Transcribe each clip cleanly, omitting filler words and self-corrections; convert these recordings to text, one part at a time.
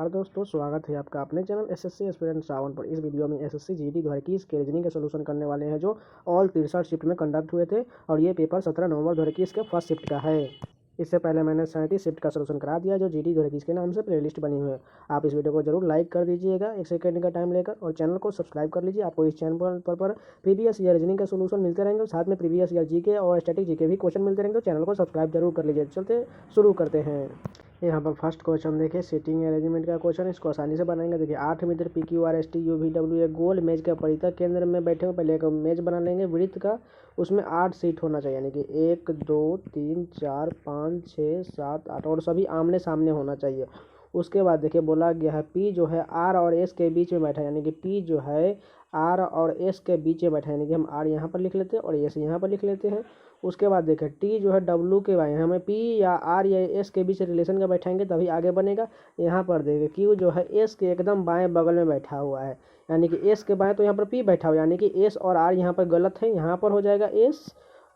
नमस्कार दोस्तों, स्वागत है आपका अपने चैनल एसएससी एस्पिरेंट श्रावण पर। इस वीडियो में एसएससी जीडी 2021 के रीजनिंग के सोल्यूशन करने वाले हैं जो ऑल 63 शिफ्ट में कंडक्ट हुए थे और ये पेपर 17 नवंबर 2021 के फर्स्ट शिफ्ट का है। इससे पहले मैंने 37 शिफ्ट का सोल्यूशन करा दिया जो जीडी 2021 के नाम से प्लेलिस्ट बनी हुई है। आप इस वीडियो को जरूर लाइक कर दीजिएगा 1 सेकंड का टाइम लेकर और चैनल को सब्सक्राइब कर लीजिए। आपको इस चैनल पर प्रीवियस ईयर रीजनिंग का सोल्यूशन मिलते रहेंगे, साथ में प्रीवियस ईयर जीके और स्टैटिक जीके भी क्वेश्चन मिलते रहेंगे, तो चैनल को सब्सक्राइब जरूर कर लीजिए। चलते शुरू करते हैं। यहाँ पर फर्स्ट क्वेश्चन देखिए, सीटिंग अरेंजमेंट का क्वेश्चन। इसको आसानी से बनाएंगे। देखिए 8 मित्र PQRST UVW गोल मेज के परितः केंद्र में बैठे हुए। पहले एक मेज बना लेंगे वृत्त का, उसमें 8 सीट होना चाहिए, यानी कि 1 2 3 4 5 6 7 8 और सभी आमने सामने होना चाहिए। उसके बाद देखिए बोला गया है P जो है R और S के बीच में बैठा है, यानी कि P जो है R और S के बीच में बैठा है, यानी कि हम R यहाँ पर लिख लेते हैं और S यहाँ पर लिख लेते हैं। उसके बाद देखें T जो है W के बाएं, हमें P या R या S के बीच रिलेशन का बैठाएंगे तभी आगे बनेगा। यहाँ पर देखें Q जो है S के एकदम बाएं बगल में बैठा हुआ है, यानी कि S के बाएं, तो यहाँ पर P बैठा हुआ है, यानी कि S और R यहाँ पर गलत है। यहाँ पर हो जाएगा S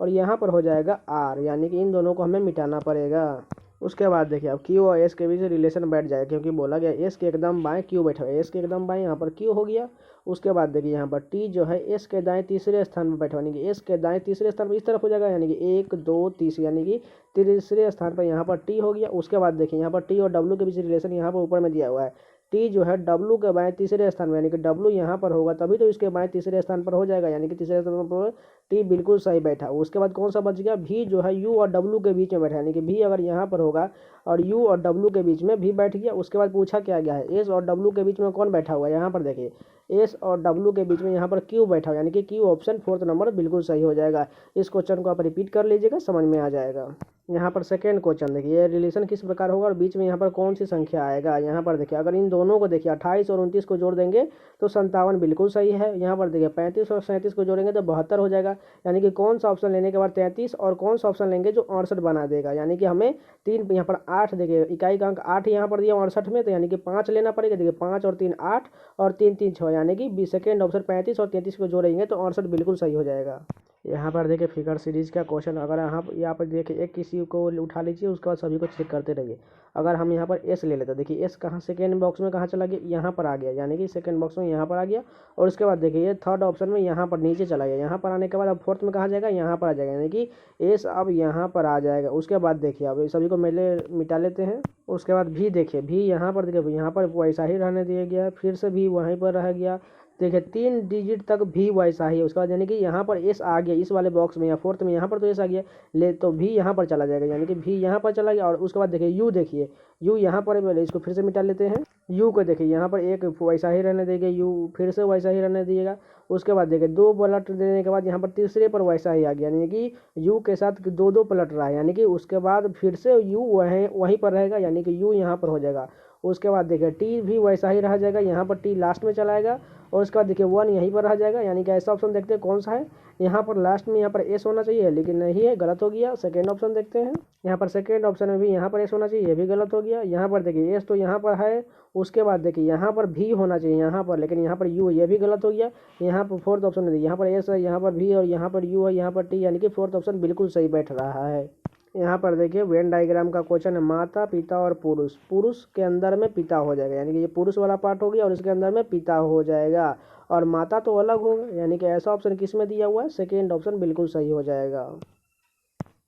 और यहाँ पर हो जाएगा R, यानी कि इन दोनों को हमें मिटाना पड़ेगा। उसके बाद देखिए अब Q और S के बीच रिलेशन बैठ जाएगा, क्योंकि बोला गया S के एकदम बाएं Q बैठा हुआ है, S के एकदम बाएं यहाँ पर Q हो गया। उसके बाद देखिए यहाँ पर T जो है S के दाएं तीसरे स्थान पर बैठा हुआ, यानी कि S के दाएं तीसरे स्थान पर इस तरफ हो जाएगा, यानी कि 1 2 3, यानी कि तीसरे स्थान पर यहाँ पर T हो गया। उसके बाद देखिए यहाँ पर T और W के बीच रिलेशन यहाँ पर ऊपर में दिया हुआ है। T जो है W के बाएं तीसरे स्थान में, यानी कि W यहाँ पर होगा तभी तो इसके बाएं तीसरे स्थान पर हो जाएगा, यानी कि तीसरे स्थान पर T बिल्कुल सही बैठा। उसके बाद कौन सा बच गया, V जो है U और W के बीच में बैठा, यानी कि V अगर यहाँ पर होगा और U और W के बीच में V बैठ गया। उसके बाद पूछा क्या गया है, S और W के बीच में कौन बैठा हुआ है, यहाँ पर देखिए S और W के बीच में यहाँ पर Q बैठा हुआ, यानी कि Q ऑप्शन 4 नंबर बिल्कुल सही हो जाएगा। इस क्वेश्चन को आप रिपीट कर लीजिएगा, समझ में आ जाएगा। यहाँ पर सेकेंड क्वेश्चन देखिए, रिलेशन किस प्रकार होगा और बीच में यहाँ पर कौन सी संख्या आएगा। यहाँ पर देखिए अगर इन दोनों को देखिए 28 और 29 को जोड़ देंगे तो 57 बिल्कुल सही है। यहाँ पर देखिए 35 और 37 को जोड़ेंगे तो 72 हो जाएगा, यानी कि कौन सा ऑप्शन लेने के बाद 33 और कौन सा ऑप्शन लेंगे जो 68 बना देगा। यानी कि हमें 3 यहाँ पर 8 देखिए इकाई का अंक 8 यहाँ पर दिया 68 में, तो यानी कि 5 लेना पड़ेगा। देखिए 5 और 3 8 और 3 3 6, यानी कि सेकेंड ऑप्शन 35 और 33 को जोड़ेंगे तो 68 बिल्कुल सही हो जाएगा। यहाँ पर देखिए फिगर सीरीज का क्वेश्चन। अगर यहाँ पर देखिए एक किसी को उठा लीजिए, उसके बाद सभी को चेक करते रहिए। अगर हम यहाँ पर S ले लेते हैं, देखिए S कहाँ सेकेंड बॉक्स में कहाँ चला गया, यहाँ पर आ गया, यानी कि सेकेंड बॉक्स में यहाँ पर आ गया। और उसके बाद देखिए ये थर्ड ऑप्शन में यहाँ पर नीचे चला गया। यहाँ पर आने के बाद अब फोर्थ में कहाँ जाएगा, यहाँ पर आ जाएगा, यानी कि S अब यहाँ पर आ जाएगा। उसके बाद देखिए अब सभी को मिटा लेते हैं। उसके बाद भी देखिए भी यहाँ पर देखिए यहाँ पर वैसा ही रहने दिया गया है, फिर से भी वहीं पर रह गया। देखिए 3 डिजिट तक भी वैसा ही है। उसके बाद यानी कि यहाँ पर S आ गया इस वाले बॉक्स में या फोर्थ में, यहाँ पर तो S आ गया ले तो भी यहाँ पर चला जाएगा, यानी कि भी यहाँ पर चला गया। और उसके बाद देखिए U देखिए U यहाँ पर पहले इसको फिर से मिटा लेते हैं। U को देखिए यहाँ पर एक वैसा ही रहने देंगे, U फिर से वैसा ही रहने दिएगा। उसके बाद देखिए 2 पलट देने के बाद यहाँ पर तीसरे पर वैसा ही आ गया, यानी कि U के साथ 2 पलट रहा है, यानी कि उसके बाद फिर से U वहीं पर रहेगा, यानी कि U यहाँ पर हो जाएगा। उसके बाद देखिए T भी वैसा ही रह जाएगा, यहाँ पर T लास्ट में चलाएगा। और उसके बाद देखिए 1 यहीं पर रह जाएगा, यानी कि ऐसा ऑप्शन देखते हैं कौन सा है। यहाँ पर लास्ट में यहाँ पर S होना चाहिए, लेकिन नहीं है, गलत हो गया। सेकेंड ऑप्शन देखते हैं, यहाँ पर सेकेंड ऑप्शन में भी यहाँ पर S होना चाहिए, ये भी गलत हो गया। यहाँ पर देखिए S तो यहाँ पर है। उसके बाद देखिए यहाँ पर भी होना चाहिए यहाँ पर, लेकिन यहाँ पर U, ये भी गलत हो गया। यहाँ पर फोर्थ ऑप्शन है, यहाँ पर S है, यहाँ पर भी और यहाँ पर U है, यहाँ पर T, यानी कि फोर्थ ऑप्शन बिल्कुल सही बैठ रहा है। यहाँ पर देखिए वेन डायग्राम का क्वेश्चन है, माता पिता और पुरुष। पुरुष के अंदर में पिता हो जाएगा, यानी कि ये पुरुष वाला पार्ट हो गया और इसके अंदर में पिता हो जाएगा और माता तो अलग होगा, यानी कि ऐसा ऑप्शन किस में दिया हुआ है, सेकेंड ऑप्शन बिल्कुल सही हो जाएगा।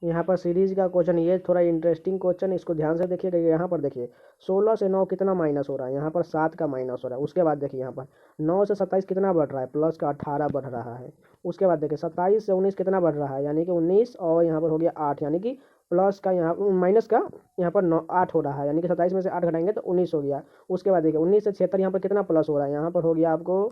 यहाँ पर सीरीज का क्वेश्चन, ये थोड़ा इंटरेस्टिंग क्वेश्चन, इसको ध्यान से देखिएगा। यहाँ पर देखिए 16 से 9 कितना माइनस हो रहा है, यहाँ पर 7 का माइनस हो रहा है। उसके बाद देखिए यहाँ पर 9 से 27 कितना बढ़ रहा है, प्लस का 18 बढ़ रहा है। उसके बाद देखिए 27 से 19 कितना बढ़ रहा है, यानी कि 19 और यहाँ पर हो गया 8, यानी कि प्लस का यहाँ माइनस का यहाँ पर 8 हो रहा है, यानी कि 27 में से 8 घटाएंगे तो 19 हो गया। उसके बाद देखिए 19 से 76 यहाँ पर कितना प्लस हो रहा है, यहाँ पर हो गया आपको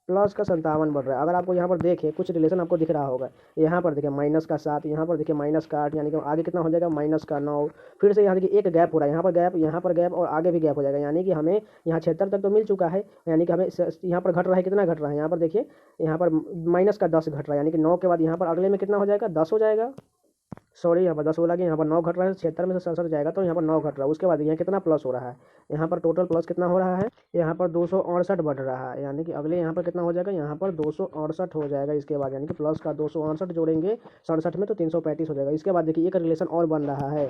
प्लस का 57 बढ़ रहा है। अगर आपको यहाँ पर देखिए कुछ रिलेशन आपको दिख रहा होगा, यहाँ पर देखिए माइनस का 7, यहाँ पर देखिए माइनस का 8, यानी कि आगे कितना हो जाएगा माइनस का 9। फिर से यहाँ देखिए एक गैप हो रहा है, यहाँ पर गैप, यहाँ पर गैप और आगे भी गैप हो जाएगा, यानी कि हमें यहाँ 76 तक तो मिल चुका है, यानी कि हमें यहाँ पर घट रहा है, कितना घट रहा है, यहाँ पर देखिए यहाँ पर माइनस का 10 घट रहा है, यानी कि 9 के बाद यहाँ पर अगले में कितना हो जाएगा 10 हो जाएगा। सॉरी यहाँ पर 10 बोला कि यहाँ पर 9 घट रहा है, 76 में से 67 जाएगा तो यहाँ पर 9 घट रहा है। उसके बाद यहाँ कितना प्लस हो रहा है, यहाँ पर टोटल प्लस कितना हो रहा है, यहाँ पर 268 बढ़ रहा है, यानी कि अगले यहाँ पर कितना हो जाएगा, यहाँ पर 268 हो जाएगा। इसके बाद यानी कि प्लस का 268 जोड़ेंगे 67 में तो 335 हो जाएगा। इसके बाद देखिए एक रिलेशन और बन रहा है,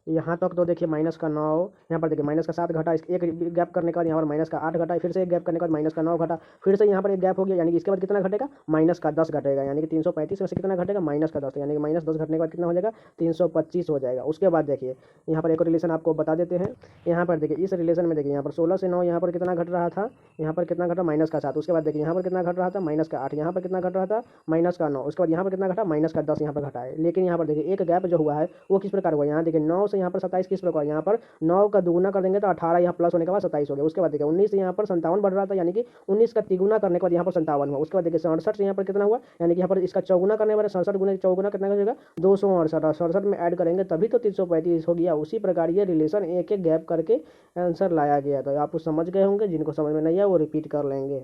यहाँ तक तो देखिए माइनस का 9, यहाँ पर देखिए माइनस का 7 घटा, एक गैप करने के बाद यहाँ पर माइनस का 8 घटा, फिर से एक गैप करने के बाद माइनस का 9 घटा, फिर से यहाँ पर एक गैप हो गया, यानी कि इसके बाद कितना घटेगा, माइनस का 10 घटेगा, यानी कि 335 में से कितना घटेगा, माइनस का 10, यानी कि माइनस 10 घटने के बाद कितना हो जाएगा, 325 हो जाएगा। उसके बाद देखिए यहाँ पर एक रिलेशन आपको बता देते हैं। यहाँ पर देखिए इस रिलेशन में देखिए यहाँ पर 16 से 9 यहाँ पर कितना घट रहा था, यहाँ पर कितना घटा, माइनस का 7। उसके बाद देखिए यहाँ पर कितना घट रहा था, माइनस का 8। यहाँ पर कितना घट रहा था, माइनस का 9। उसके बाद यहाँ पर कितना घटा, माइनस का 10 यहाँ पर घटा है। लेकिन यहाँ पर देखिए एक गैप जो हुआ है वो किस प्रकार हुआ, यहाँ देखिए 9 से यहाँ पर 27 किस प्रकार, यहाँ पर 9 का दुगुना कर देंगे तो 18, यहाँ प्लस होने के बाद 27 हो गया। उसके बाद देखिए 19 से यहाँ पर 57 बढ़ रहा था, यानी कि 19 का तिगुना करने के बाद यहाँ पर 57 हुआ। उसके बाद देखिए 67 से यहाँ पर कितना हुआ, यानी कि यहाँ पर इसका चौगुना करने वाले 67 गुना चौगुना कितना हो जाएगा, 268, और 67 में ऐड करेंगे तभी तो 335 हो गया। उसी प्रकार ये रिलेशन एक एक गैप करके आंसर लाया गया। तो आप समझ गए होंगे, जिनको समझ में नहीं आया वो रिपीट कर लेंगे।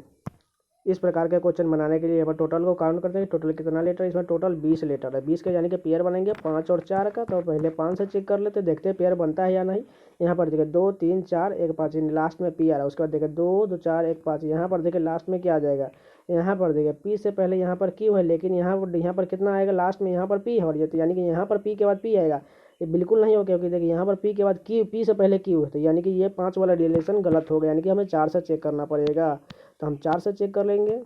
इस प्रकार के क्वेश्चन बनाने के लिए यहाँ पर टोटल को काउंट करते हैं, टोटल कितना लेटर है, इसमें टोटल 20 लेटर है। 20 के यानी कि पेयर बनेंगे 5 और 4 का। तो पहले 5 से चेक कर लेते, देखते हैं पेयर बनता है या नहीं। यहाँ पर देखिए 2 3 4 1 5, लास्ट में पी आ रहा है। उसके बाद देखिए 2 2 4 1 5, यहाँ पर देखिए लास्ट में क्या आ जाएगा, यहाँ पर देखिए पी से पहले यहाँ पर क्यू है, लेकिन यहाँ पर कितना आएगा लास्ट में, यहाँ पर पी है, और ये तो यानी कि यहाँ पर पी के बाद पी आएगा, ये बिल्कुल नहीं हो, क्योंकि देखिए यहाँ पर पी के बाद क्यू, पी से पहले क्यू है, तो यानी कि ये 5 वाला रिलेशन गलत हो गया, यानी कि हमें 4 से चेक करना पड़ेगा। तो हम 4 से चेक कर लेंगे,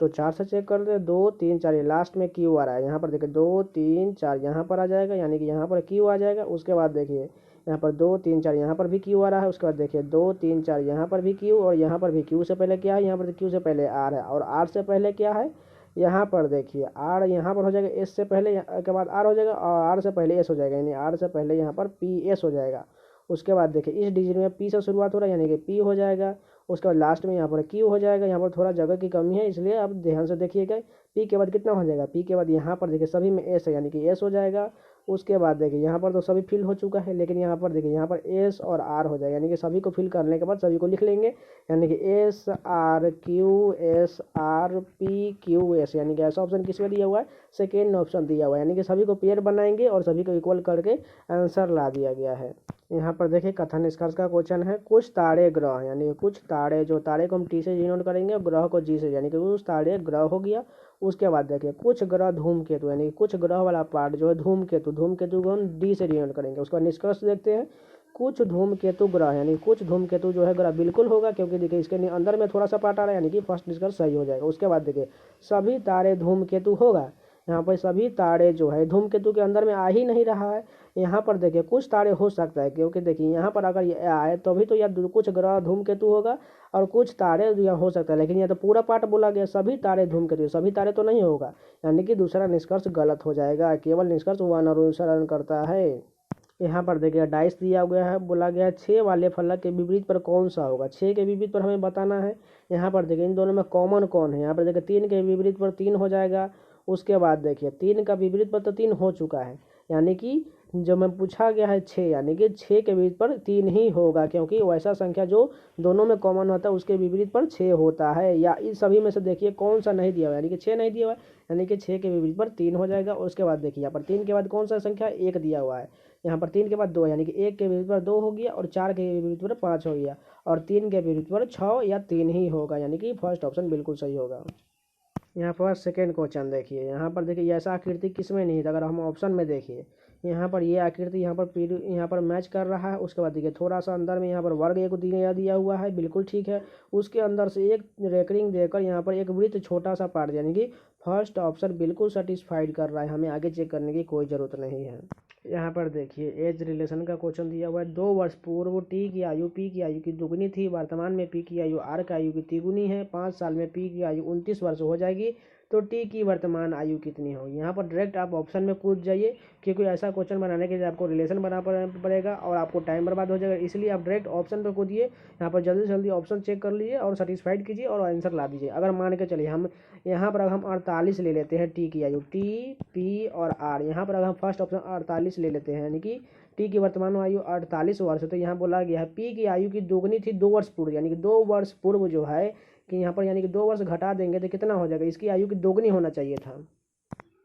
तो 4 से चेक करते हैं, 2 3 4, ये लास्ट में क्यू आ रहा है। यहाँ पर देखिए 2 3 4 यहाँ पर आ जाएगा, यानी कि यहाँ पर क्यू आ जाएगा। उसके बाद देखिए यहाँ पर 2 3 4 यहाँ पर भी क्यू आ रहा है। उसके बाद देखिए 2 3 4 यहाँ पर भी क्यू, और यहाँ पर भी क्यू से पहले क्या है, यहाँ पर क्यू से पहले आर है, और आर से पहले क्या है, यहाँ पर देखिए आर यहाँ पर हो जाएगा, एस से पहले के बाद आर हो जाएगा, और आर से पहले एस हो जाएगा, यानी आर से पहले यहाँ पर पी एस हो जाएगा। उसके बाद देखिए इस डिजिट में पी से शुरुआत हो रहा है, यानी कि पी हो जाएगा। उसके बाद लास्ट में यहाँ पर क्यू हो जाएगा। यहाँ पर थोड़ा जगह की कमी है, इसलिए आप ध्यान से देखिएगा। पी के बाद कितना हो जाएगा, पी के बाद यहाँ पर देखिए सभी में एस है, यानी कि एस हो जाएगा। उसके बाद देखिए यहाँ पर तो सभी फिल हो चुका है, लेकिन यहाँ पर देखिए यहाँ पर एस और आर हो जाएगा, यानी कि सभी को फिल करने के बाद सभी को लिख लेंगे, यानी कि S R Q S R P Q S, यानी कि ऐसा ऑप्शन किसमें दिया हुआ है, सेकेंड ऑप्शन दिया हुआ है, यानी कि सभी को पेयर बनाएंगे और सभी को इक्वल करके आंसर ला दिया गया है। यहाँ पर देखिए कथन निष्कर्ष का क्वेश्चन है, कुछ तारे ग्रह, यानी कुछ तारे, जो तारे को हम टी से डिनोट करेंगे और ग्रह को जी से, यानी कि कुछ तारे ग्रह हो गया। उसके बाद देखिए कुछ ग्रह धूमकेतु, यानी कि कुछ ग्रह वाला पार्ट जो है धूमकेतु, धूमकेतु को हम डी से डिनोट करेंगे। उसके बाद निष्कर्ष देखते हैं, कुछ धूमकेतु ग्रह, यानी कुछ धूमकेतु जो है ग्रह बिल्कुल होगा, क्योंकि देखिए इसके अंदर में थोड़ा सा पार्ट आ रहा है, यानी कि फर्स्ट निष्कर्ष सही हो जाएगा। उसके बाद देखिए सभी तारे धूमकेतु होगा, यहाँ पर सभी तारे जो है धूमकेतु के अंदर में आ ही नहीं रहा है। यहाँ पर देखिए कुछ तारे हो सकता है, क्योंकि देखिए यहाँ पर अगर ये आए तो भी तो यह कुछ ग्रह धूमकेतु होगा, और कुछ तारे यहाँ हो सकता है, लेकिन यह तो पूरा पार्ट बोला गया सभी तारे धूमकेतु, सभी तारे तो नहीं होगा, यानी कि दूसरा निष्कर्ष गलत हो जाएगा। केवल निष्कर्ष वन अनुसरण करता है। यहाँ पर देखिए डाइस दिया गया है, बोला गया है 6 वाले फलक के विपरीत पर कौन सा होगा, 6 के विपरीत पर हमें बताना है। यहाँ पर देखिए इन दोनों में कॉमन कौन है, यहाँ पर देखिए 3 के विपरीत पर 3 हो जाएगा। उसके बाद देखिए 3 का विपरीत पर तो 3 हो चुका है, यानी कि जो मैं पूछा गया है 6, यानी कि 6 के विपरीत पर 3 ही होगा, क्योंकि वैसा संख्या जो दोनों में कॉमन होता है उसके विपरीत पर 6 होता है। या इस सभी में से देखिए कौन सा नहीं दिया हुआ, यानी कि 6 नहीं दिया हुआ है, यानी कि 6 के विपरीत पर 3 हो जाएगा। और उसके बाद देखिए यहाँ पर 3 के बाद कौन सा संख्या 1 दिया हुआ है, यहाँ पर 3 के बाद 2, यानी कि 1 के विपरीत पर 2 हो गया, और 4 के विपरीत पर 5 हो गया, और 3 के विपरीत पर 6 या 3 ही होगा, यानी कि फर्स्ट ऑप्शन बिल्कुल सही होगा। यहाँ पर सेकेंड क्वेश्चन देखिए, यहाँ पर देखिए ऐसा आकृति किसमें नहीं था, अगर हम ऑप्शन में देखिए यहाँ पर ये आकृति यहाँ पर मैच कर रहा है। उसके बाद देखिए थोड़ा सा अंदर में यहाँ पर वर्ग एक दिया हुआ है, बिल्कुल ठीक है। उसके अंदर से एक रेकरिंग देकर यहाँ पर एक वृत्त छोटा सा पार्ट, यानी कि फर्स्ट ऑप्शन बिल्कुल सेटिस्फाइड कर रहा है, हमें आगे चेक करने की कोई ज़रूरत नहीं है। यहाँ पर देखिए एज रिलेशन का क्वेश्चन दिया हुआ है, 2 वर्ष पूर्व टी की आयु पी की आयु की दुगनी थी, वर्तमान में पी की आयु आर की आयु की तिगुनी है, 5 साल में पी की आयु 29 वर्ष हो जाएगी, तो टी की वर्तमान आयु कितनी होगी। यहाँ पर डायरेक्ट आप ऑप्शन में कूद जाइए, क्योंकि ऐसा क्वेश्चन बनाने के लिए आपको रिलेशन बनाना पड़ेगा और आपको टाइम बर्बाद हो जाएगा, इसलिए आप डायरेक्ट ऑप्शन पर कूदिए। यहाँ पर जल्दी से जल्दी ऑप्शन चेक कर लीजिए और सेटिस्फाइड कीजिए और आंसर ला दीजिए। अगर मान के चलिए हम यहाँ पर अगर हम 48 ले लेते हैं, टी की आयु, टी पी और आर, यहाँ पर अगर हम फर्स्ट ऑप्शन 48 ले लेते हैं, यानी कि टी की वर्तमान आयु 48 वर्ष है, तो यहाँ बोला गया है पी की आयु की दोगुनी थी 2 वर्ष पूर्व, यानी कि 2 वर्ष पूर्व जो है कि यहाँ पर यानी कि 2 वर्ष घटा देंगे तो कितना हो जाएगा, इसकी आयु की दोगुनी होना चाहिए था।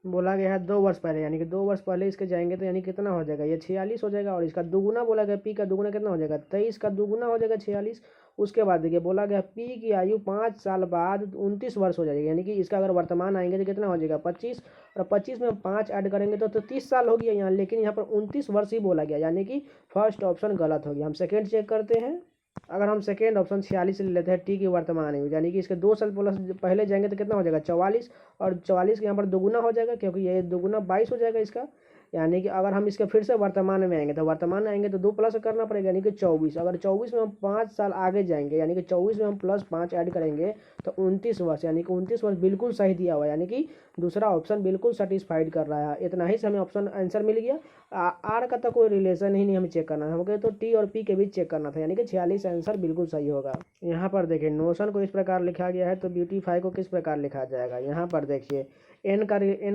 बोला गया है 2 वर्ष पहले, यानी कि 2 वर्ष पहले इसके जाएंगे तो यानी कितना हो जाएगा, ये 46 हो जाएगा। और इसका दुगुना बोला गया, पी का दुगुना कितना हो जाएगा, 23 का दुगुना हो जाएगा 46। उसके बाद देखिए बोला गया पी की आयु 5 साल बाद 29 वर्ष हो जाएगी, यानी कि इसका अगर वर्तमान आएंगे तो कितना हो जाएगा 25, और 25 में हम 5 ऐड करेंगे तो 30 साल हो गया यहाँ, लेकिन यहाँ पर 29 वर्ष ही बोला गया, यानी कि फर्स्ट ऑप्शन गलत हो गया। हम सेकेंड चेक करते हैं। अगर हम सेकेंड ऑप्शन 46 ले लेते हैं टी की वर्तमान आयु, यानी कि इसके 2 साल प्लस पहले जाएंगे तो कितना हो जाएगा 44, और 44 के यहाँ पर दोगुना हो जाएगा, क्योंकि ये दोगुना 22 हो जाएगा इसका। यानी कि अगर हम इसके फिर से वर्तमान में आएंगे तो वर्तमान में आएंगे तो 2 प्लस करना पड़ेगा, यानी कि 24। अगर 24 में हम 5 साल आगे जाएंगे, यानी कि 24 में हम प्लस 5 ऐड करेंगे तो 29 वर्ष, यानी कि 29 वर्ष बिल्कुल सही दिया हुआ है, यानी कि दूसरा ऑप्शन बिल्कुल सेटिस्फाइड कर रहा है। इतना ही से हमें ऑप्शन आंसर मिल गया। आर का तो कोई रिलेशन ही नहीं हमें चेक करना है, हमको तो टी और पी के बीच चेक करना था, यानी कि 46 आंसर बिल्कुल सही होगा। यहाँ पर देखिए नोशन को इस प्रकार लिखा गया है, तो ब्यूटीफाई को किस प्रकार लिखा जाएगा। यहाँ पर देखिए एन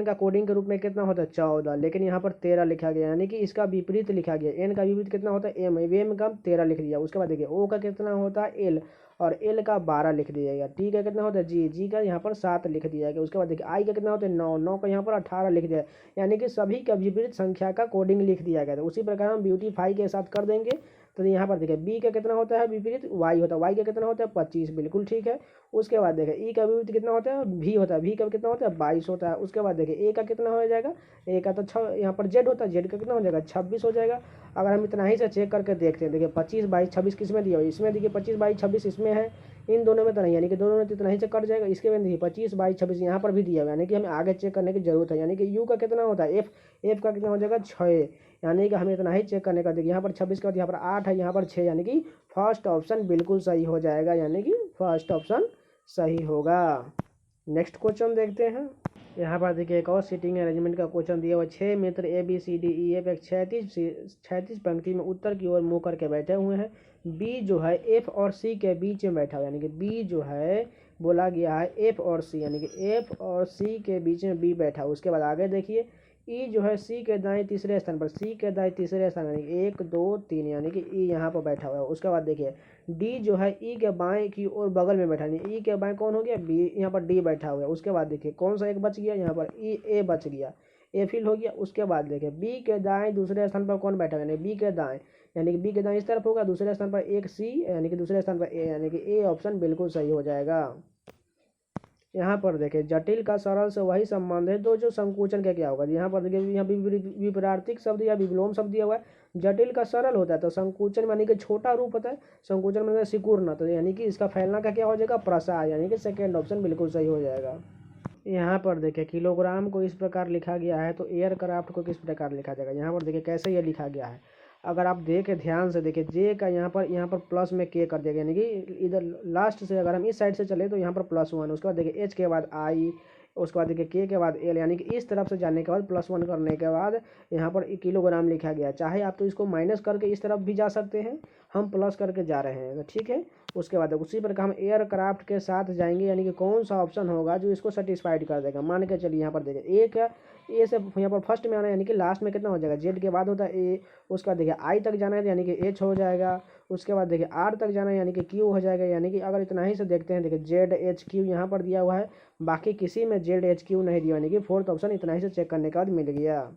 का कोडिंग के रूप में कितना होता है 14, लेकिन यहाँ पर 13 लिखा गया, यानी कि इसका विपरीत लिखा गया। एन का विपरीत कितना होता है एम का 13 लिख दिया। उसके बाद देखिए ओ का कितना होता है एल, और एल का 12 लिख दिया गया। टी का कितना होता है जी का यहाँ पर 7 लिख दिया गया। उसके बाद देखिए आई का कितना होता है 9 का यहाँ पर 18 लिख दिया, यानी कि सभी का विपरीत संख्या का कोडिंग लिख दिया गया। तो उसी प्रकार हम ब्यूटीफाई के साथ कर देंगे। तो यहाँ पर देखिए बी का कितना होता है विपरीत वाई होता है, वाई का कितना होता है 25, बिल्कुल ठीक है। उसके बाद देखिए ई का विपरीत कितना होता है भी होता है, भी का कितना होता है 22 होता है। उसके बाद देखिए ए का कितना हो जाएगा, ए का तो यहाँ पर जेड होता है, जेड का कितना हो जाएगा 26 हो जाएगा। अगर हम इतना ही से चेक करके देखते हैं, देखिए 25 22 26 किस में दिया हुआ, इसमें देखिए 25 22 26 इसमें है, इन दोनों में तो नहीं, यानी कि दोनों में तो इतना ही से कट जाएगा। इसके में देखिए 25 22 26 यहाँ पर भी दिया हुआ, यानी कि हमें आगे चेक करने की जरूरत है। यानी कि यू का कितना होता है एफ का कितना हो जाएगा 6, यानी कि हमें इतना ही चेक करने का। देखिए यहाँ पर 26 के बाद यहाँ पर 8 है, यहाँ पर 6, यानी कि फर्स्ट ऑप्शन बिल्कुल सही हो जाएगा, यानी कि फर्स्ट ऑप्शन सही होगा। नेक्स्ट क्वेश्चन देखते हैं। यहाँ पर देखिए एक और सीटिंग अरेंजमेंट का क्वेश्चन दिया हुआ। 6 मित्र A B C D E F एक 36 पंक्ति में उत्तर की ओर मुँह करके बैठे हुए हैं। बी जो है एफ और सी के बीच में बैठा हुआ, यानी कि बी जो है बोला गया है एफ और सी, यानी कि एफ और सी के बीच में बी बैठा। उसके बाद आगे देखिए ई जो है सी के दाएं तीसरे स्थान पर, सी के दाएं तीसरे स्थान यानी कि 1 2 3, यानी कि ई यहाँ पर बैठा हुआ है। उसके बाद देखिए डी जो है ई के बाएं की ओर बगल में बैठा, यानी ई के बाएं कौन हो गया बी, यहाँ पर डी बैठा हुआ है। उसके बाद देखिए कौन सा एक बच गया, यहाँ पर ई ए बच गया, ए फिल हो गया। उसके बाद देखिए बी के दाएं दूसरे स्थान पर कौन बैठा है, यानी बी के दाएं, यानी कि बी के दाएं इस तरफ होगा, दूसरे स्थान पर एक सी, यानी कि दूसरे स्थान पर ए, यानी कि ए ऑप्शन बिल्कुल सही हो जाएगा। यहाँ पर देखिए जटिल का सरल से वही संबंध है दो जो संकुचन का क्या होगा। यहाँ पर देखिए यहाँ विपरीत शब्द या विलोम शब्द दिया हुआ है। जटिल का सरल होता है तो संकुचन यानी कि छोटा रूप होता है, संकुचन मतलब सिकुड़ना, तो यानी कि इसका फैलना का क्या हो जाएगा प्रसार, यानी कि सेकेंड ऑप्शन बिल्कुल सही हो जाएगा। यहाँ पर देखिए किलोग्राम को इस प्रकार लिखा गया है, तो एयरक्राफ्ट को किस प्रकार लिखा जाएगा। यहाँ पर देखिए कैसे ये लिखा गया है, अगर आप देखें ध्यान से देखिए जे का यहाँ पर प्लस में के कर दिया गया, यानी कि इधर लास्ट से अगर हम इस साइड से चले तो यहाँ पर +1, उसके बाद देखिए एच के बाद आई, उसके बाद देखिए के बाद एल, यानी कि इस तरफ से जाने के बाद +1 करने के बाद यहाँ पर किलोग्राम लिखा गया। चाहे आप तो इसको माइनस करके इस तरफ भी जा सकते हैं, हम प्लस करके जा रहे हैं तो ठीक है। उसके बाद उसी प्रकार हम एयरक्राफ्ट के साथ जाएंगे, यानी कि कौन सा ऑप्शन होगा जो इसको सेटिस्फाइड कर देगा। मान के चलिए यहाँ पर देखिए एक ए से यहाँ पर फर्स्ट में आना है, यानी कि लास्ट में कितना हो जाएगा जेड के बाद होता है ए। उसके बाद देखिए आई तक जाना है यानी कि एच हो जाएगा। उसके बाद देखिए आर तक जाना है यानी कि क्यू हो जाएगा। यानी कि अगर इतना ही से देखते हैं देखिए जेड एच क्यू यहाँ पर दिया हुआ है, बाकी किसी में जेड एच क्यू नहीं दिया, यानी कि फोर्थ ऑप्शन इतना ही से चेक करने के बाद मिल गया।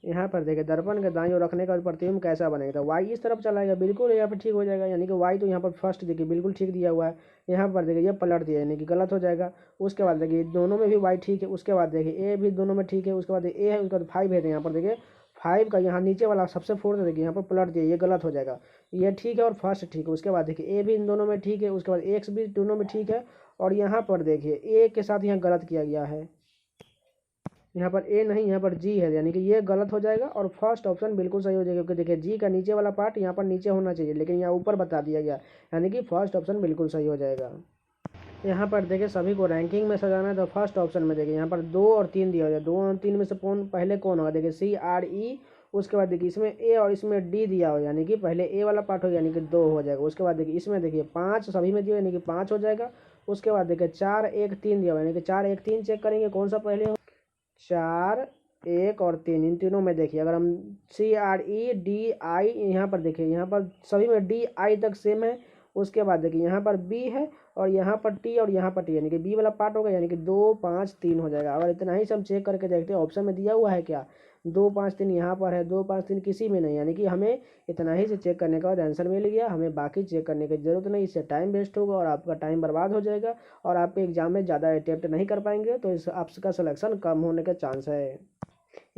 यहाँ पर देखिए दर्पण के दाईं ओर रखने का प्रतिबिंब कैसा बनेगा, तो वाई इस तरफ चलाएगा, बिल्कुल यहाँ पर ठीक हो जाएगा। यानी कि वाई तो यहाँ पर फर्स्ट देखिए बिल्कुल ठीक दिया हुआ है, यहाँ पर देखिए ये पलट दिया यानी कि गलत हो जाएगा। उसके बाद देखिए दोनों में भी वाई ठीक है। उसके बाद देखिए ए भी दोनों में ठीक है। उसके बाद ए है, उसके बाद 5 है, तो यहाँ पर देखिए 5 का यहाँ नीचे वाला सबसे फोर्थ देखिए यहाँ पर पलट दिया, ये गलत हो जाएगा। ये ठीक है और फर्स्ट ठीक है। उसके बाद देखिए ए भी इन दोनों में ठीक है। उसके बाद एक्स भी दोनों में ठीक है, और यहाँ पर देखिए ए के साथ यहाँ गलत किया गया है, यहाँ पर ए नहीं यहाँ पर जी है, यानी कि ये गलत हो जाएगा और फर्स्ट ऑप्शन बिल्कुल सही हो जाएगा। क्योंकि देखिए जी का नीचे वाला पार्ट यहाँ पर नीचे होना चाहिए, लेकिन यहाँ ऊपर बता दिया गया, यानी कि फर्स्ट ऑप्शन बिल्कुल सही हो जाएगा। यहाँ पर देखिए सभी को रैंकिंग में सजाना है, तो फर्स्ट ऑप्शन में देखिए यहाँ पर 2 और 3 दिया हो जाए। 2 और 3 में से कौन पहले कौन होगा, देखिए सी आर ई। उसके बाद देखिए इसमें ए और इसमें डी दिया हो, यानी कि पहले ए वाला पार्ट हो यानी कि 2 हो जाएगा। उसके बाद देखिए इसमें देखिए 5 सभी में दिया यानी कि 5 हो जाएगा। उसके बाद देखिए 4 1 3 दिया हो, यानी कि 4 1 3 चेक करेंगे कौन सा पहले हो। 4 1 और 3 इन तीनों में देखिए अगर हम C R E D I, यहाँ पर देखिए यहाँ पर सभी में डी आई तक सेम है। उसके बाद देखिए यहाँ पर बी है और यहाँ पर टी और यहाँ पर टी, यानी कि बी वाला पार्ट होगा, यानी कि 2 5 3 हो जाएगा। अगर इतना ही से हम चेक करके देखते हैं ऑप्शन में दिया हुआ है क्या, 2 5 3 यहाँ पर है, 2 5 3 किसी में नहीं, यानी कि हमें इतना ही से चेक करने के बाद आंसर मिल गया। हमें बाकी चेक करने की ज़रूरत नहीं, इससे टाइम वेस्ट होगा और आपका टाइम बर्बाद हो जाएगा और आप एग्जाम में ज़्यादा अटेम्प्ट नहीं कर पाएंगे, तो इस आपका सिलेक्शन कम होने का चांस है।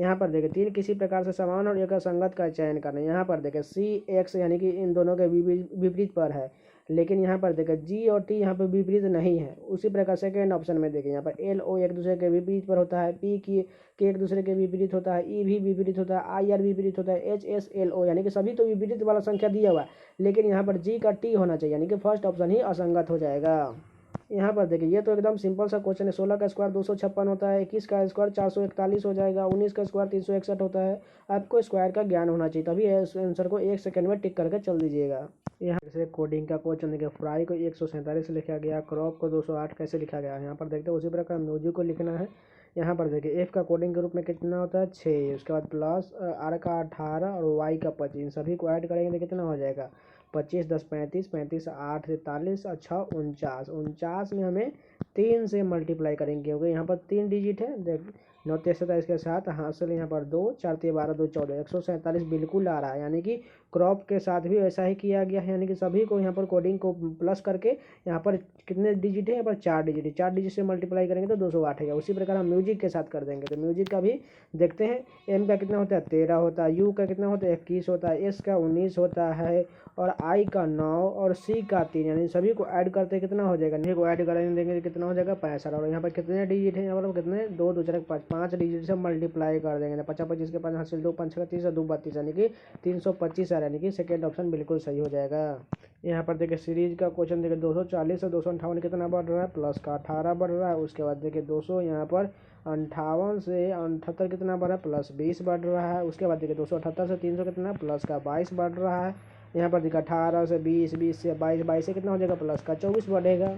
यहाँ पर देखिए 3 किसी प्रकार से समान और एक असंगत का चयन करना। यहाँ पर देखिए सी एक्स यानी कि इन दोनों के विपरीत पर है, लेकिन यहाँ पर देखिए जी और टी यहाँ पर विपरीत नहीं है। उसी प्रकार सेकेंड ऑप्शन में देखिए यहाँ पर एल ओ एक दूसरे के विपरीत पर होता है, पी की के एक दूसरे के विपरीत होता है, ई भी विपरीत होता है, आई आर विपरीत होता है, एच एस एल ओ यानी कि सभी तो विपरीत वाला संख्या दिया हुआ है, लेकिन यहाँ पर जी का टी होना चाहिए, यानी कि फर्स्ट ऑप्शन ही असंगत हो जाएगा। यहाँ पर देखिए ये तो एकदम सिंपल सा क्वेश्चन है। 16 का स्क्वायर 256 होता है, 21 का स्क्वायर 441 हो जाएगा, 19 का स्क्वायर 361 होता है। आपको स्क्वायर का ज्ञान होना चाहिए, तभी इस आंसर को 1 सेकंड में टिक करके चल दीजिएगा। यहाँ से कोडिंग का क्वेश्चन देखिए, फ्राई को 147 लिखा गया, क्रॉप को 208 कैसे लिखा गया है। यहाँ पर देखते हैं उसी प्रकार म्यूजिक को लिखना है। यहाँ पर देखिए एफ का कोडिंग के रूप में कितना होता है 6, उसके बाद प्लस आर का 18 और वाई का 25, सभी को ऐड करेंगे तो कितना हो जाएगा 25 10 35, 35 8 43 और 6 49, 49 में हमें 3 से मल्टीप्लाई करेंगे क्योंकि यहाँ पर 3 डिजिट है। देख 9 27 के साथ हासिल यहाँ पर 2 4 3 12 2 14, 147 बिल्कुल आ रहा है, यानी कि क्रॉप के साथ भी वैसा ही किया गया है, यानी कि सभी को यहाँ पर कोडिंग को प्लस करके यहाँ पर कितने डिजिट है, यहाँ पर 4 डिजिट है, 4 डिजिट से मल्टीप्लाई करेंगे तो 208 है। उसी प्रकार हम म्यूजिक के साथ कर देंगे, तो म्यूजिक का भी देखते हैं। एम का कितना होता है 13 होता है, यू का कितना होता है 21 होता है, एस का 19 होता है और आई का 9 और सी का 3, यानी सभी को ऐड करते कितना हो जाएगा, नहीं को ऐड करेंगे देंगे कितना हो जाएगा 65। और यहाँ पर कितने डिजिट है, यहाँ पर कितने 2 2 4 5, 5 डिजिट से मल्टीप्लाई कर देंगे, 50 25 के 5 हासिल 2 5 30 और 2 32, यानी कि 325 यानी कि सेकेंड ऑप्शन बिल्कुल सही हो जाएगा। यहाँ पर देखिए सीरीज का क्वेश्चन देखिए 240 से 258 कितना बढ़ रहा है, प्लस का 18 बढ़ रहा है। उसके बाद देखिए 200 यहाँ पर 58 से 78 कितना बढ़ रहा है, प्लस 20 बढ़ रहा है। उसके बाद देखिए 278 से 300 कितना, प्लस का 22 बढ़ रहा है। यहाँ पर देखिए 18 से 20, 20 से 22, 22 से कितना हो जाएगा, प्लस का 24 बढ़ेगा,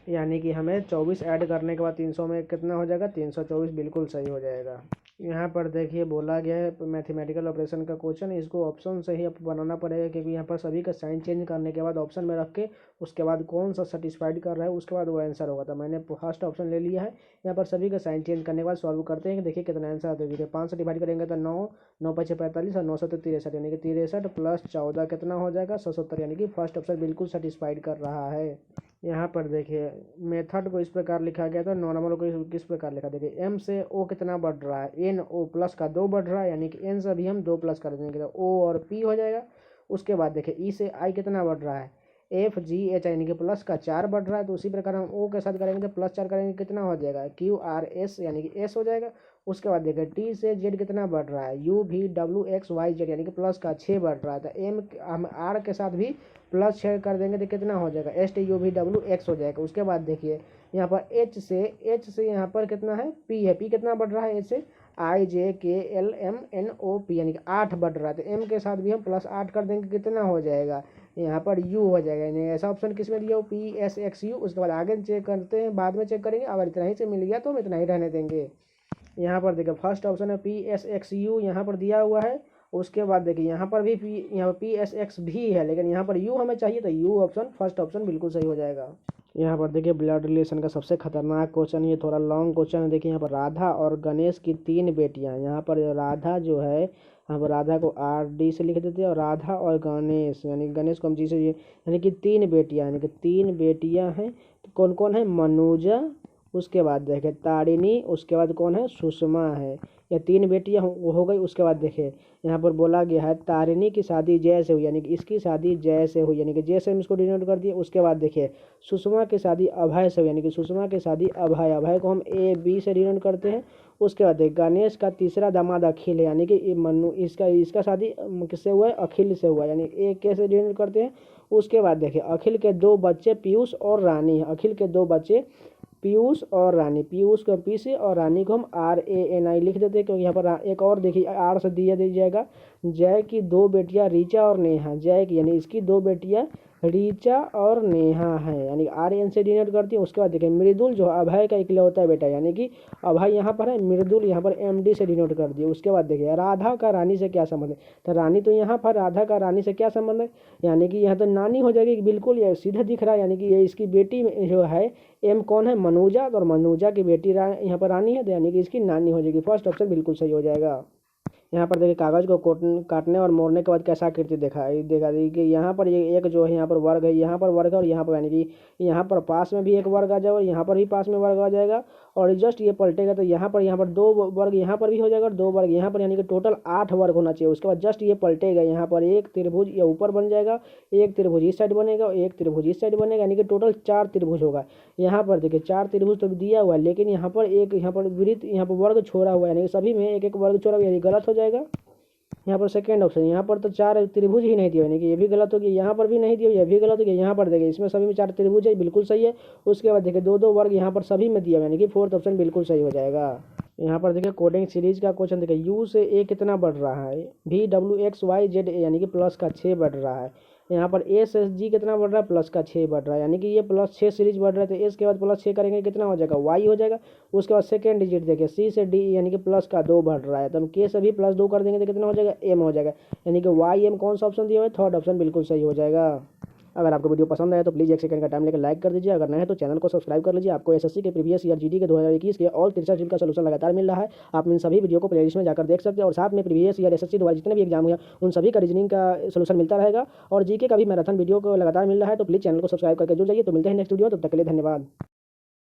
यानी कि हमें 24 ऐड करने के बाद 300 में कितना हो जाएगा 324, बिल्कुल सही हो जाएगा। यहाँ पर देखिए बोला गया है मैथमेटिकल ऑपरेशन का क्वेश्चन, इसको ऑप्शन से ही आपको बनाना पड़ेगा, क्योंकि यहाँ पर सभी का साइन चेंज करने के बाद ऑप्शन में रख के उसके बाद कौन सा सेटिस्फाइड कर रहा है उसके बाद वो आंसर होगा। तो मैंने फर्स्ट ऑप्शन ले लिया है। यहाँ पर सभी का साइन चेंज करने के बाद सॉल्व करते हैं कि देखिए कितना आंसर आता है। देखिए 5 से डिवाइड करेंगे तो 9, 9 5 45 और 9 7 63, यानी कि 63 प्लस 14 कितना हो जाएगा 77, यानी कि फर्स्ट ऑप्शन बिल्कुल सेटिस्फाइड कर रहा है। यहाँ पर देखिए मेथड को इस प्रकार लिखा गया था, नॉर्मल को किस प्रकार लिखा, देखिए एम से ओ कितना बढ़ रहा है, एन ओ प्लस का 2 बढ़ रहा है, यानी कि एन से अभी हम 2 प्लस कर देंगे तो ओ और पी हो जाएगा। उसके बाद देखिए ई से आई कितना बढ़ रहा है, एफ जी एच यानी कि प्लस का 4 बढ़ रहा है, तो उसी प्रकार हम ओ के साथ करेंगे तो प्लस 4 करेंगे कितना हो जाएगा क्यू आर एस यानी कि एस हो जाएगा। उसके बाद देखिए टी से जेड कितना बढ़ रहा है, U V W X Y Z यानी कि प्लस का 6 बढ़ रहा है, तो एम हम आर के साथ भी प्लस 6 कर देंगे तो कितना हो जाएगा S T U V W x हो जाएगा। उसके बाद देखिए यहाँ पर एच से यहाँ पर कितना है पी है, पी कितना बढ़ रहा है एच से I J K L M N O P यानी कि 8 बढ़ रहा है, तो एम के साथ भी हम प्लस 8 कर देंगे कितना हो जाएगा यहाँ पर यू हो जाएगा, यानी ऐसा ऑप्शन किस में दिया हो पी एस एक्स यू। उसके बाद आगे चेक करते हैं, बाद में चेक करेंगे, अगर इतना ही से मिल गया तो हम इतना ही रहने देंगे। यहाँ पर देखिए फर्स्ट ऑप्शन है पी एस एक्स यू यहाँ पर दिया हुआ है। उसके बाद देखिए यहाँ पर भी यहाँ पर पी एस एक्स भी है, लेकिन यहाँ पर यू हमें चाहिए तो यू ऑप्शन फर्स्ट ऑप्शन बिल्कुल सही हो जाएगा। यहाँ पर देखिए ब्लड रिलेशन का सबसे खतरनाक क्वेश्चन, ये थोड़ा लॉन्ग क्वेश्चन है। देखिए यहाँ पर राधा और गणेश की 3 बेटियाँ, यहाँ पर राधा जो है यहाँ पर राधा को आर डी से लिख देते हैं और राधा और गणेश यानी गणेश को हम जी से, यानी कि 3 बेटियाँ, यानी कि 3 बेटियाँ हैं। तो कौन कौन है मनुजा, उसके बाद देखें तारिणी, उसके बाद कौन है सुषमा है, ये 3 बेटियां हो गई। उसके बाद देखें यहाँ पर बोला गया है तारिणी की शादी जय से हुई, यानी कि इसकी शादी जय से हुई, यानी कि जय से हम इसको डिनोट कर दिए। उसके बाद देखिए सुषमा की शादी अभय से हुई, यानी कि सुषमा की शादी अभय, अभय को हम ए बी से डिनोट करते हैं। उसके बाद देखिए गणेश का तीसरा दामाद अखिल है, यानी कि मनु इसका शादी किससे हुआ है अखिल से हुआ, यानी ए के से डिनोट करते हैं। उसके बाद देखिए अखिल के 2 बच्चे पीयूष और रानी है, अखिल के 2 बच्चे पीयूष और रानी, पीयूष को पी से और रानी को हम आर ए एन आई लिख देते हैं, क्योंकि यहाँ पर एक और देखिए आर से दिया जाएगा। जय की 2 बेटियां ऋचा और नेहा, जय की यानी इसकी 2 बेटियां ऋचा और नेहा है, यानी आर एन से डिनोट करती है। उसके बाद देखिए मृदुल जो अभय का इकलौता बेटा, यानी कि अभय यहाँ पर है, मृदुल यहाँ पर एम डी से डिनोट कर दिए। उसके बाद देखिए राधा का रानी से क्या संबंध है, तो रानी तो यहाँ पर राधा का रानी से क्या संबंध है, यानी कि यहाँ तो नानी हो जाएगी, बिल्कुल ये सीधा दिख रहा है, यानी कि ये इसकी बेटी जो है एम कौन है, मनोजा, और मनोजा की बेटी यहाँ पर रानी है, तो यानी कि इसकी नानी हो जाएगी। फर्स्ट ऑप्शन बिल्कुल सही हो जाएगा। यहाँ पर देखिए कागज को काटने और मोड़ने के बाद कैसा आकृति देखा कि यहाँ पर ये एक जो है यहाँ पर वर्ग है, यहाँ पर वर्ग है, और यहाँ पर यानी कि यहाँ पर पास में भी एक वर्ग आ जाएगा और यहाँ पर भी पास में वर्ग आ जाएगा, और जस्ट ये पलटेगा तो यहाँ पर दो वर्ग यहाँ पर भी हो जाएगा और दो वर्ग यहाँ पर, यानी कि टोटल 8 वर्ग होना चाहिए। उसके बाद जस्ट ये पलटेगा, यहाँ पर एक त्रिभुज ये ऊपर बन जाएगा, एक त्रिभुज इस साइड बनेगा और एक त्रिभुज इस साइड बनेगा, यानी कि टोटल 4 त्रिभुज होगा। यहाँ पर देखिए 4 त्रिभुज तो दिया हुआ है, लेकिन यहाँ पर एक यहाँ पर वृत्त यहाँ पर वर्ग छोड़ा हुआ है, यानी कि सभी में एक एक वर्ग छोड़ा हुआ है, यानी गलत हो जाएगा। यहाँ पर सेकेंड ऑप्शन, यहाँ पर तो 4 त्रिभुज ही नहीं दिया, यानी कि ये भी गलत हो गया, यहाँ पर भी नहीं दिया, ये भी गलत हो गया। यहाँ पर देखिए इसमें सभी में 4 त्रिभुज है, बिल्कुल सही है। उसके बाद देखिए दो दो वर्ग यहाँ पर सभी में दिया, यानी कि फोर्थ ऑप्शन बिल्कुल सही हो जाएगा। यहाँ पर देखिए कोडिंग सीरीज का क्वेश्चन देखिए, यू से ए कितना बढ़ रहा है, V W X Y Z A, यानी कि प्लस का 6 बढ़ रहा है। यहाँ पर एस एस जी कितना बढ़ रहा है, प्लस का 6 बढ़ रहा है, यानी कि ये +6 सीरीज बढ़ रहा है, तो एस के बाद +6 करेंगे कितना हो जाएगा, वाई हो जाएगा। उसके बाद सेकेंड डिजिट देखिए सी से डी, यानी कि प्लस का 2 बढ़ रहा है, तो हम के से भी +2 कर देंगे तो कितना हो जाएगा, एम हो जाएगा, यानी कि वाई एम कौन सा ऑप्शन दिया हुआ है, थर्ड ऑप्शन बिल्कुल सही हो जाएगा। अगर आपको वीडियो पसंद आए तो प्लीज़ 1 सेकंड का टाइम लेकर लाइक कर दीजिए, अगर नहीं है तो चैनल को सब्सक्राइब कर लीजिए। आपको एसएससी के प्रीवियस ईयर जीडी के 2021 के ऑल 63 का सोल्यूशन लगातार मिल रहा है। आप इन सभी वीडियो को प्लेलिस्ट में जाकर देख सकते हैं, और साथ में प्रीवियस ईयर एसएससी द्वारा जितने भी एग्जाम हुए उन सभी का रीजनिंग का सोल्यूशन मिलता रहेगा, और जीके का भी मैराथन वीडियो को लगातार मिल रहा है। तो प्लीज़ चैनल को सब्सक्राइब करके जुड़ जाइए। तो मिलते हैं नेक्स्ट वीडियो, तब तक के लिए धन्यवाद।